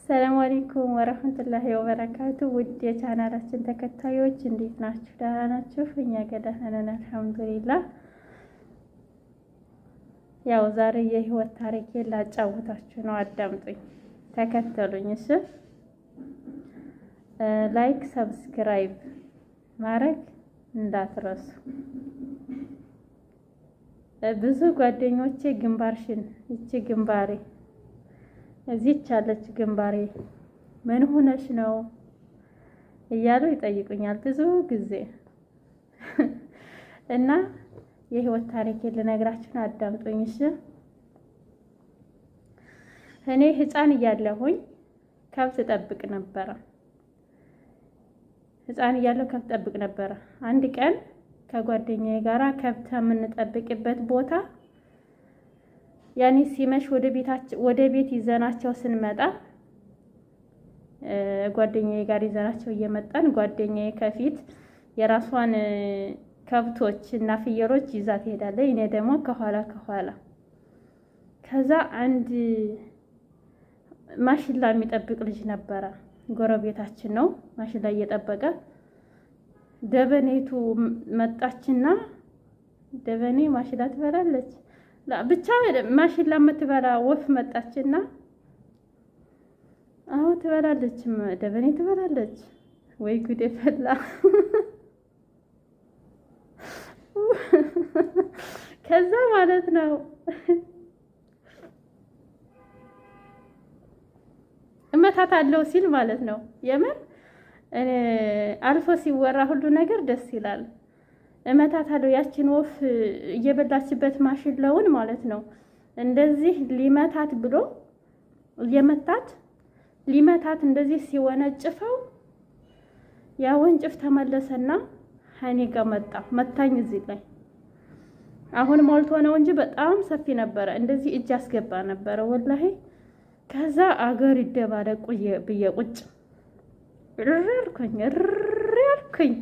ሰላም አለይኩም ወራህመቱላሂ ወበረካቱ። ውድ የቻናላችን ተከታዮች እንዴት ናችሁ? ደህና ናችሁ? እኛ ጋር ደህና ነን አልሐምዱሊላህ። ያው ዛሬ የህይወት ታሪኬን ላጫውታችሁ ነው። አዳምጡኝ፣ ተከተሉኝ። እሺ፣ ላይክ ሰብስክራይብ ማድረግ እንዳትረሱ። ብዙ ጓደኞቼ ግንባርሽን ይቺ ግንባሬ እዚች አለች ግንባሬ ምን ሆነሽ ነው እያሉ ይጠይቁኛል ብዙ ጊዜ እና የህይወት ታሪኬን ልነግራችሁ አዳምጡኝ። እሺ፣ እኔ ህፃን እያለሁኝ ከብት ጠብቅ ነበረ። አንድ ቀን ከጓደኛዬ ጋራ ከብት የምንጠብቅበት ቦታ ያኔ ሲመሽ ወደ ቤት ይዘናቸው ስንመጣ ጓደኛዬ ጋር ይዘናቸው እየመጣን ጓደኛዬ ከፊት የራሷን ከብቶች እና ፍየሎች ይዛ ትሄዳለች፣ እኔ ደግሞ ከኋላ። ከዛ አንድ ማሽላ የሚጠብቅ ልጅ ነበረ፣ ጎረቤታችን ነው። ማሽላ እየጠበቀ ደበኔቱ መጣችና ደበኔ ማሽላ ትበላለች ብቻ ማሽላ የምትበላ ወፍ መጣችና፣ አዎ ትበላለች፣ ደበኔ ትበላለች። ወይ ጉዴ ፈላ። ከዛ ማለት ነው እመታታለሁ ሲል ማለት ነው የምር አልፎ ሲወራ ሁሉ ነገር ደስ ይላል። እመታታለሁ ያችን ወፍ እየበላችበት ማሽላውን ማለት ነው። እንደዚህ ሊመታት ብሎ ሊመታት እንደዚህ ሲወነጭፈው ያ ወንጭፍ ተመለሰና እኔ ጋር መታኝ። እዚህ ላይ አሁን ሞልቶ ነው እንጂ በጣም ሰፊ ነበረ። እንደዚህ እጅ አስገባ ነበረ ወላሂ። ከዛ አገር ይደባደቁ ብዬ ቁጭ እርርኩኝ።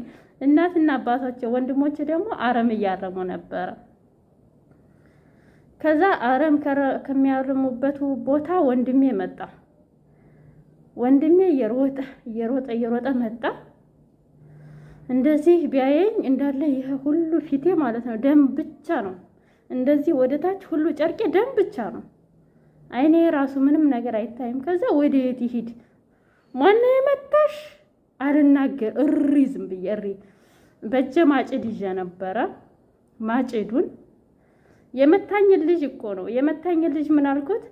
እናትና አባቶቼ ወንድሞቼ ደግሞ አረም እያረሙ ነበረ። ከዛ አረም ከሚያርሙበት ቦታ ወንድሜ መጣ። ወንድሜ እየሮጠ መጣ። እንደዚህ ቢያየኝ እንዳለ ይሄ ሁሉ ፊቴ ማለት ነው ደም ብቻ ነው። እንደዚህ ወደታች ሁሉ ጨርቄ ደም ብቻ ነው። አይኔ ራሱ ምንም ነገር አይታይም። ከዛ ወደ የት ይሂድ ማነው የመታሽ አልናገር ዝም ብዬ በእጄ ማጭድ ይዤ ነበረ። ማጭዱን የመታኝ ልጅ እኮ ነው የመታኝ ልጅ ምን አልኩት?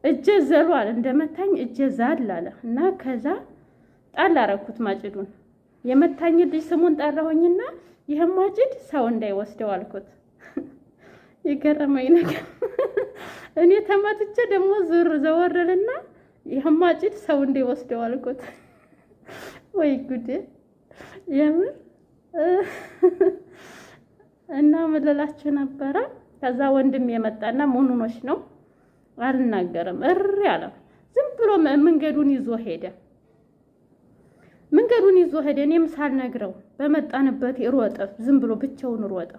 እጄ ዘሏል፣ እንደመታኝ እጄ ዛል አለ እና ከዛ ጣል አደረኩት ማጭዱን። የመታኝ ልጅ ስሙን ጠራሁኝና ይሄን ማጭድ ሰው እንዳይወስደው አልኩት። የገረመኝ ነገር እኔ ተመትቼ ደግሞ ዘወረልና ይሄን ማጭድ ሰው እንዳይወስደው አልኩት። ወይ ጉዴ የምር እና መለላችሁ ነበረ። ከዛ ወንድም የመጣና ሞኑኖች ነው አልናገርም ያለ ዝም ብሎ መንገዱን ይዞ ሄደ። እኔም ሳልነግረው በመጣንበት ሮጠ። ዝም ብሎ ብቻውን ሮጠ፣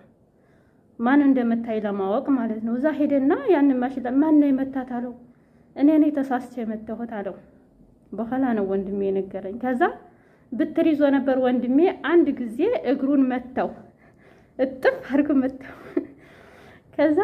ማን እንደመታይ ለማወቅ ማለት ነው። እዛ ሄደና ያንን ማሽላ ማን ነው የመታት አለው። እኔ ነኝ ተሳስቼ የመታሁት አለው። በኋላ ነው ወንድሜ የነገረኝ። ከዛ ብትር ይዞ ነበር ወንድሜ። አንድ ጊዜ እግሩን መታው፣ እጥፍ አድርጎ መታው። ከዛ